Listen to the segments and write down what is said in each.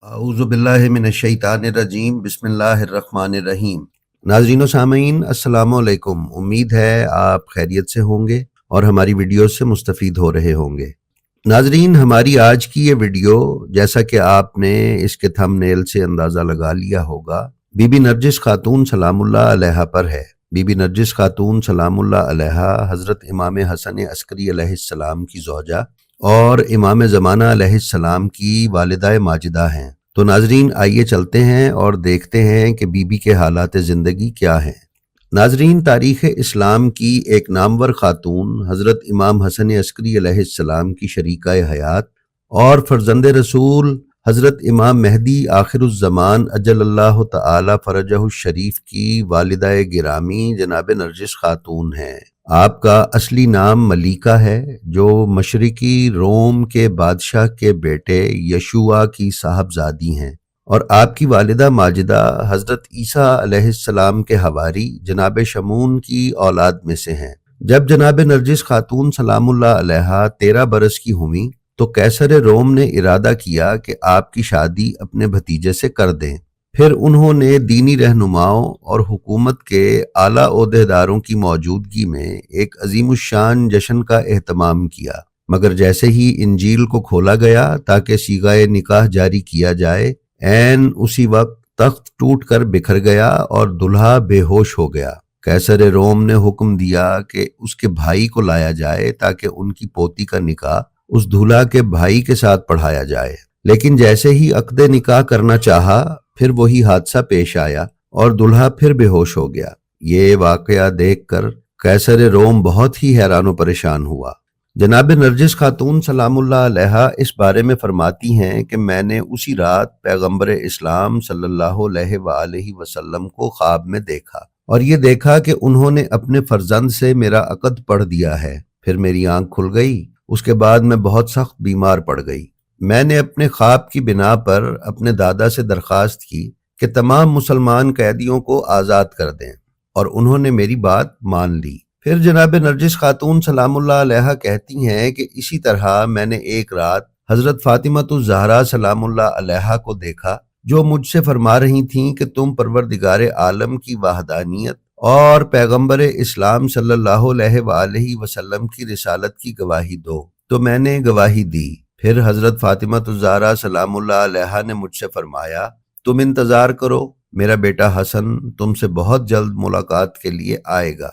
اعوذ باللہ من الشیطان الرجیم بسم اللہ الرحمن الرحیم۔ ناظرین و سامعین السلام علیکم، امید ہے آپ خیریت سے ہوں گے اور ہماری ویڈیو سے مستفید ہو رہے ہوں گے۔ ناظرین، ہماری آج کی یہ ویڈیو، جیسا کہ آپ نے اس کے تھم نیل سے اندازہ لگا لیا ہوگا، بی بی نرجس خاتون سلام اللہ علیہا پر ہے۔ بی بی نرجس خاتون سلام اللہ علیہا حضرت امام حسن عسکری علیہ السلام کی زوجہ اور امام زمانہ علیہ السلام کی والدہ ماجدہ ہیں۔ تو ناظرین، آئیے چلتے ہیں اور دیکھتے ہیں کہ بی بی کے حالات زندگی کیا ہیں۔ ناظرین، تاریخ اسلام کی ایک نامور خاتون حضرت امام حسن عسکری علیہ السلام کی شریکہ حیات اور فرزند رسول حضرت امام مہدی آخر الزمان اجل اللہ تعالی فرجہ الشریف کی والدہ گرامی جناب نرجس خاتون ہیں۔ آپ کا اصلی نام ملیکہ ہے، جو مشرقی روم کے بادشاہ کے بیٹے یشوع کی صاحبزادی ہیں، اور آپ کی والدہ ماجدہ حضرت عیسیٰ علیہ السلام کے حواری جناب شمعون کی اولاد میں سے ہیں۔ جب جناب نرجس خاتون سلام اللہ علیہا 13 برس کی ہوئیں تو قیصر روم نے ارادہ کیا کہ آپ کی شادی اپنے بھتیجے سے کر دیں۔ پھر انہوں نے دینی رہنماؤں اور حکومت کے اعلیٰ عہدیداروں کی موجودگی میں ایک عظیم الشان جشن کا اہتمام کیا، مگر جیسے ہی انجیل کو کھولا گیا تاکہ صیغہ نکاح جاری کیا جائے، عین اسی وقت تخت ٹوٹ کر بکھر گیا اور دلہا بے ہوش ہو گیا۔ قیصر روم نے حکم دیا کہ اس کے بھائی کو لایا جائے تاکہ ان کی پوتی کا نکاح اس دولہا کے بھائی کے ساتھ پڑھایا جائے، لیکن جیسے ہی عقد نکاح کرنا چاہا، پھر وہی حادثہ پیش آیا اور دلہا پھر بے ہوش ہو گیا۔ یہ واقعہ دیکھ کر قیصر روم بہت ہی حیران و پریشان ہوا۔ جناب نرجس خاتون سلام اللہ علیہا اس بارے میں فرماتی ہیں کہ میں نے اسی رات پیغمبر اسلام صلی اللہ علیہ وآلہ وسلم کو خواب میں دیکھا، اور یہ دیکھا کہ انہوں نے اپنے فرزند سے میرا عقد پڑھ دیا ہے۔ پھر میری آنکھ کھل گئی، اس کے بعد میں بہت سخت بیمار پڑ گئی۔ میں نے اپنے خواب کی بنا پر اپنے دادا سے درخواست کی کہ تمام مسلمان قیدیوں کو آزاد کر دیں، اور انہوں نے میری بات مان لی۔ پھر جناب نرجس خاتون سلام اللہ علیہا کہتی ہیں کہ اسی طرح میں نے ایک رات حضرت فاطمۃ الزہرا سلام اللہ علیہا کو دیکھا، جو مجھ سے فرما رہی تھیں کہ تم پروردگار عالم کی وحدانیت اور پیغمبر اسلام صلی اللہ علیہ وآلہ وسلم کی رسالت کی گواہی دو۔ تو میں نے گواہی دی۔ پھر حضرت فاطمۃ الزہرا سلام اللہ علیہا نے مجھ سے فرمایا، تم انتظار کرو، میرا بیٹا حسن تم سے بہت جلد ملاقات کے لیے آئے گا۔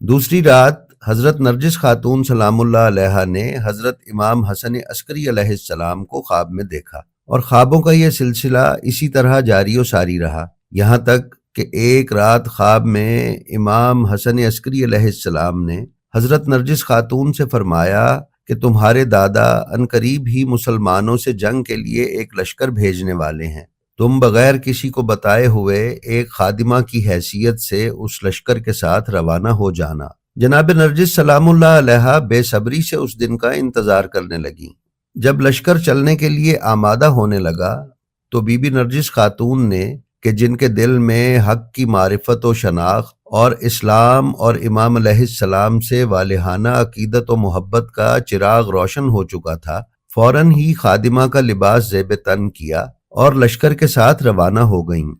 دوسری رات حضرت نرجس خاتون سلام اللہ علیہا نے حضرت امام حسن عسکری علیہ السلام کو خواب میں دیکھا، اور خوابوں کا یہ سلسلہ اسی طرح جاری و ساری رہا، یہاں تک کہ ایک رات خواب میں امام حسن عسکری علیہ السلام نے حضرت نرجس خاتون سے فرمایا کہ تمہارے دادا عنقریب ہی مسلمانوں سے جنگ کے لیے ایک لشکر بھیجنے والے ہیں، تم بغیر کسی کو بتائے ہوئے ایک خادمہ کی حیثیت سے اس لشکر کے ساتھ روانہ ہو جانا۔ جناب نرجس سلام اللہ علیہا بے صبری سے اس دن کا انتظار کرنے لگیں۔ جب لشکر چلنے کے لیے آمادہ ہونے لگا تو بی بی نرجس خاتون نے، کہ جن کے دل میں حق کی معرفت و شناخت اور اسلام اور امام علیہ السلام سے والہانہ عقیدت و محبت کا چراغ روشن ہو چکا تھا، فوراً ہی خادمہ کا لباس زیب تن کیا اور لشکر کے ساتھ روانہ ہو گئیں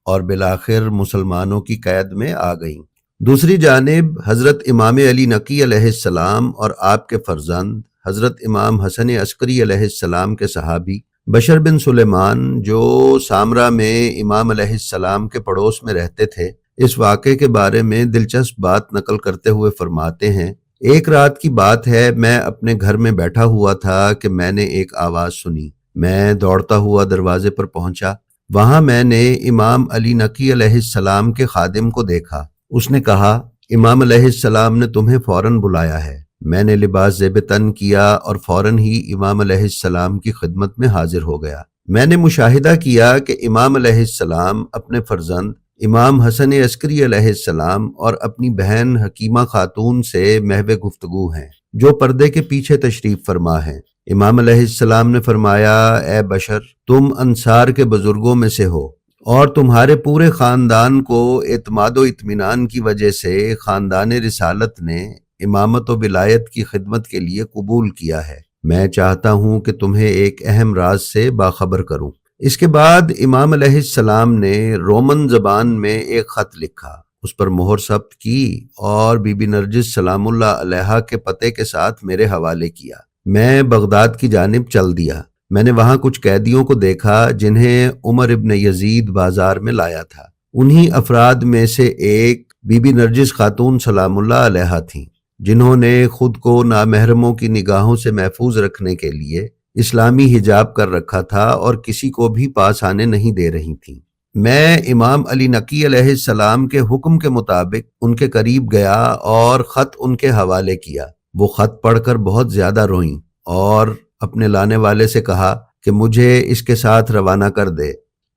اور بالآخر مسلمانوں کی قید میں آ گئیں۔ دوسری جانب حضرت امام علی نقی علیہ السلام اور آپ کے فرزند حضرت امام حسن عسکری علیہ السلام کے صحابی بشر بن سلیمان، جو سامرا میں امام علیہ السلام کے پڑوس میں رہتے تھے، اس واقعے کے بارے میں دلچسپ بات نقل کرتے ہوئے فرماتے ہیں، ایک رات کی بات ہے، میں اپنے گھر میں بیٹھا ہوا تھا کہ میں نے ایک آواز سنی۔ میں دوڑتا ہوا دروازے پر پہنچا، وہاں میں نے امام علی نقی علیہ السلام کے خادم کو دیکھا۔ اس نے کہا، امام علیہ السلام نے تمہیں فوراً بلایا ہے۔ میں نے لباس زیب تن کیا اور فوراً ہی امام علیہ السلام کی خدمت میں حاضر ہو گیا۔ میں نے مشاہدہ کیا کہ امام علیہ السلام اپنے فرزند امام حسن عسکری علیہ السلام اور اپنی بہن حکیمہ خاتون سے محو گفتگو ہیں، جو پردے کے پیچھے تشریف فرما ہیں۔ امام علیہ السلام نے فرمایا، اے بشر، تم انصار کے بزرگوں میں سے ہو، اور تمہارے پورے خاندان کو اعتماد و اطمینان کی وجہ سے خاندان رسالت نے امامت و ولایت کی خدمت کے لیے قبول کیا ہے۔ میں چاہتا ہوں کہ تمہیں ایک اہم راز سے باخبر کروں۔ اس کے بعد امام علیہ السلام نے رومن زبان میں ایک خط لکھا، اس پر مہر ثبت کی اور بی بی نرجس سلام اللہ علیہا کے پتے کے ساتھ میرے حوالے کیا۔ میں بغداد کی جانب چل دیا۔ میں نے وہاں کچھ قیدیوں کو دیکھا جنہیں عمر ابن یزید بازار میں لایا تھا۔ انہی افراد میں سے ایک بی بی نرجس خاتون سلام اللہ علیہا تھیں، جنہوں نے خود کو نامحرموں کی نگاہوں سے محفوظ رکھنے کے لیے اسلامی حجاب کر رکھا تھا اور کسی کو بھی پاس آنے نہیں دے رہی تھیں۔ میں امام علی نقی علیہ السلام کے حکم کے مطابق ان کے قریب گیا اور خط ان کے حوالے کیا۔ وہ خط پڑھ کر بہت زیادہ روئیں اور اپنے لانے والے سے کہا کہ مجھے اس کے ساتھ روانہ کر دے۔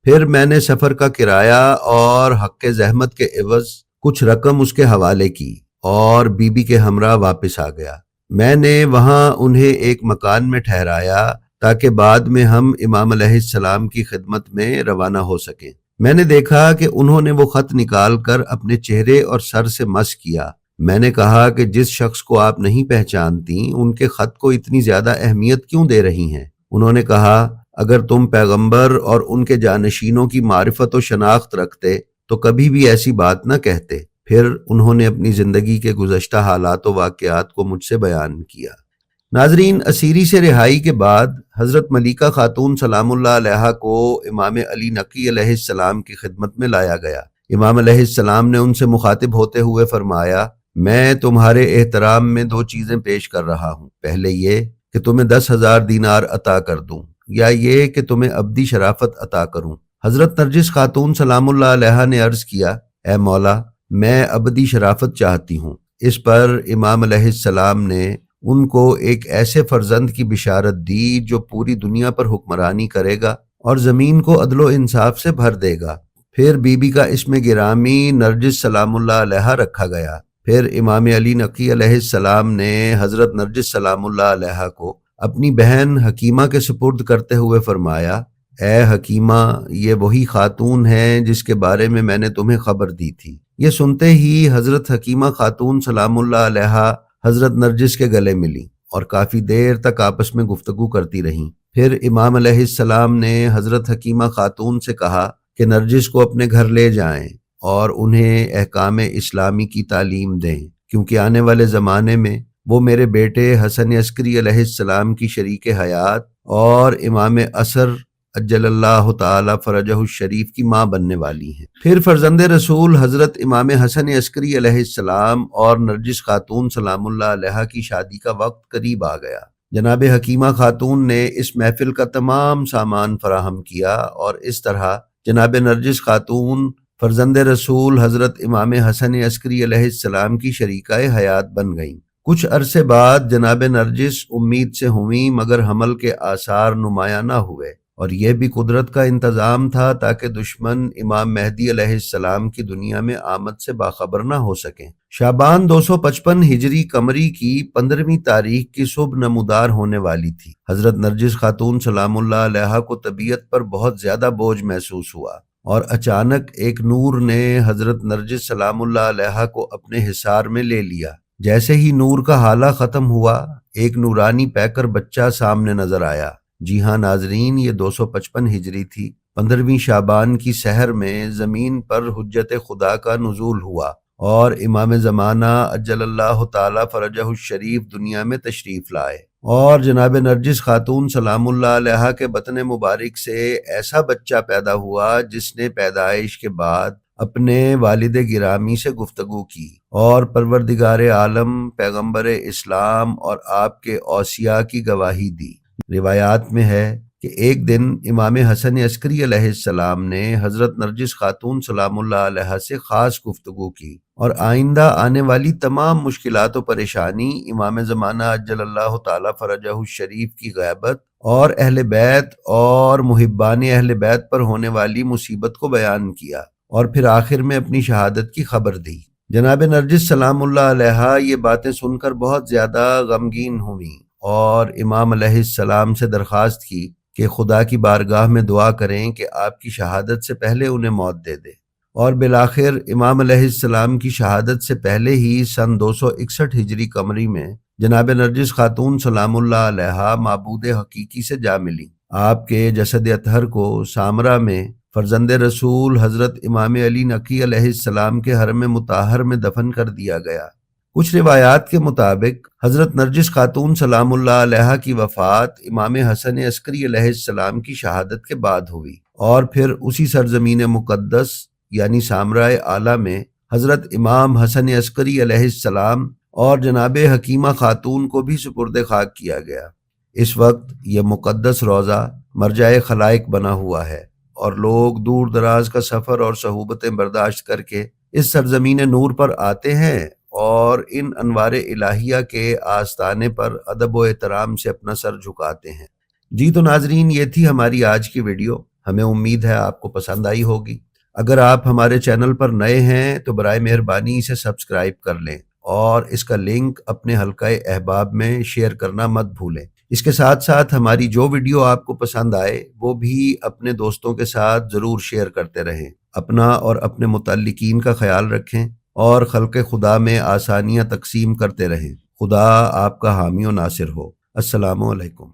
پھر میں نے سفر کا کرایہ اور حق زحمت کے عوض کچھ رقم اس کے حوالے کی اور بی بی کے ہمراہ واپس آ گیا۔ میں نے وہاں انہیں ایک مکان میں ٹھہرایا تاکہ بعد میں ہم امام علیہ السلام کی خدمت میں روانہ ہو سکیں۔ میں نے دیکھا کہ انہوں نے وہ خط نکال کر اپنے چہرے اور سر سے مس کیا۔ میں نے کہا کہ جس شخص کو آپ نہیں پہچانتی ان کے خط کو اتنی زیادہ اہمیت کیوں دے رہی ہیں؟ انہوں نے کہا اگر تم پیغمبر اور ان کے جانشینوں کی معرفت و شناخت رکھتے تو کبھی بھی ایسی بات نہ کہتے۔ پھر انہوں نے اپنی زندگی کے گزشتہ حالات و واقعات کو مجھ سے بیان کیا۔ ناظرین، اسیری سے رہائی کے بعد حضرت ملیکہ خاتون سلام اللہ علیہا کو امام علی نقی علیہ السلام کی خدمت میں لایا گیا۔ امام علیہ السلام نے ان سے مخاطب ہوتے ہوئے فرمایا، میں تمہارے احترام میں 2 چیزیں پیش کر رہا ہوں۔ پہلے یہ کہ تمہیں 10,000 دینار عطا کر دوں، یا یہ کہ تمہیں ابدی شرافت عطا کروں۔ حضرت نرجس خاتون سلام اللہ علیہا نے عرض کیا، اے مولا، میں ابدی شرافت چاہتی ہوں۔ اس پر امام علیہ السلام نے ان کو ایک ایسے فرزند کی بشارت دی جو پوری دنیا پر حکمرانی کرے گا اور زمین کو عدل و انصاف سے بھر دے گا۔ پھر بی بی کا اسم گرامی نرجس سلام اللہ علیہا رکھا گیا۔ پھر امام علی نقی علیہ السلام نے حضرت نرجس سلام اللہ علیہا کو اپنی بہن حکیمہ کے سپرد کرتے ہوئے فرمایا، اے حکیمہ، یہ وہی خاتون ہے جس کے بارے میں نے تمہیں خبر دی تھی۔ یہ سنتے ہی حضرت حکیمہ خاتون سلام اللہ علیہا حضرت نرجس کے گلے ملی اور کافی دیر تک آپس میں گفتگو کرتی رہیں۔ پھر امام علیہ السلام نے حضرت حکیمہ خاتون سے کہا کہ نرجس کو اپنے گھر لے جائیں اور انہیں احکام اسلامی کی تعلیم دیں، کیونکہ آنے والے زمانے میں وہ میرے بیٹے حسن عسکری علیہ السلام کی شریک حیات اور امام عصر اجل اللہ تعالی فرجہ الشریف کی ماں بننے والی ہیں۔ پھر فرزند رسول حضرت امام حسن عسکری علیہ السلام اور نرجس خاتون سلام اللہ علیہا کی شادی کا وقت قریب آ گیا۔ جناب حکیمہ خاتون نے اس محفل کا تمام سامان فراہم کیا اور اس طرح جناب نرجس خاتون فرزند رسول حضرت امام حسن عسکری علیہ السلام کی شریکہ حیات بن گئیں۔ کچھ عرصے بعد جناب نرجس امید سے ہوئیں مگر حمل کے آثار نمایاں نہ ہوئے، اور یہ بھی قدرت کا انتظام تھا تاکہ دشمن امام مہدی علیہ السلام کی دنیا میں آمد سے باخبر نہ ہو سکیں۔ شعبان 255 ہجری قمری کی 15ویں تاریخ کی صبح نمودار ہونے والی تھی۔ حضرت نرجس خاتون سلام اللہ علیہا کو طبیعت پر بہت زیادہ بوجھ محسوس ہوا اور اچانک ایک نور نے حضرت نرجس سلام اللہ علیہا کو اپنے حصار میں لے لیا۔ جیسے ہی نور کا حالہ ختم ہوا، ایک نورانی پیکر بچہ سامنے نظر آیا۔ جی ہاں ناظرین، یہ 255 ہجری تھی۔ 15ویں شعبان کی سحر میں زمین پر حجت خدا کا نزول ہوا اور امام زمانہ اجل اللہ تعالی فرجہ الشریف دنیا میں تشریف لائے، اور جناب نرجس خاتون سلام اللہ علیہا کے بطن مبارک سے ایسا بچہ پیدا ہوا جس نے پیدائش کے بعد اپنے والد گرامی سے گفتگو کی اور پروردگار عالم، پیغمبر اسلام اور آپ کے اوصیاء کی گواہی دی۔ روایات میں ہے کہ ایک دن امام حسن عسکری علیہ السلام نے حضرت نرجس خاتون سلام اللہ علیہا سے خاص گفتگو کی اور آئندہ آنے والی تمام مشکلات و پریشانی، امام زمانہ اجل اللہ تعالی فرجہ الشریف کی غیبت اور اہل بیت اور محبان اہل بیت پر ہونے والی مصیبت کو بیان کیا، اور پھر آخر میں اپنی شہادت کی خبر دی۔ جناب نرجس سلام اللہ علیہا یہ باتیں سن کر بہت زیادہ غمگین ہوئیں اور امام علیہ السلام سے درخواست کی کہ خدا کی بارگاہ میں دعا کریں کہ آپ کی شہادت سے پہلے انہیں موت دے دے، اور بالآخر امام علیہ السلام کی شہادت سے پہلے ہی سن 261 ہجری قمری میں جناب نرجس خاتون سلام اللہ علیہا معبود حقیقی سے جا ملی۔ آپ کے جسد اطہر کو سامرا میں فرزند رسول حضرت امام علی نقی علیہ السلام کے حرم مطہر میں دفن کر دیا گیا۔ کچھ روایات کے مطابق حضرت نرجس خاتون سلام اللہ علیہا کی وفات امام حسن عسکری علیہ السلام کی شہادت کے بعد ہوئی، اور پھر اسی سرزمین مقدس یعنی سامرائے اعلیٰ میں حضرت امام حسن عسکری علیہ السلام اور جناب حکیمہ خاتون کو بھی سپرد خاک کیا گیا۔ اس وقت یہ مقدس روضہ مرجع خلائق بنا ہوا ہے، اور لوگ دور دراز کا سفر اور صعوبتیں برداشت کر کے اس سرزمین نور پر آتے ہیں اور ان انوار الہیہ کے آستانے پر ادب و احترام سے اپنا سر جھکاتے ہیں۔ جی تو ناظرین، یہ تھی ہماری آج کی ویڈیو۔ ہمیں امید ہے آپ کو پسند آئی ہوگی۔ اگر آپ ہمارے چینل پر نئے ہیں تو برائے مہربانی اسے سبسکرائب کر لیں اور اس کا لنک اپنے حلقہ احباب میں شیئر کرنا مت بھولیں۔ اس کے ساتھ ساتھ ہماری جو ویڈیو آپ کو پسند آئے وہ بھی اپنے دوستوں کے ساتھ ضرور شیئر کرتے رہیں۔ اپنا اور اپنے متعلقین کا خیال رکھیں اور خلق خدا میں آسانیاں تقسیم کرتے رہیں۔ خدا آپ کا حامی و ناصر ہو۔ السلام علیکم۔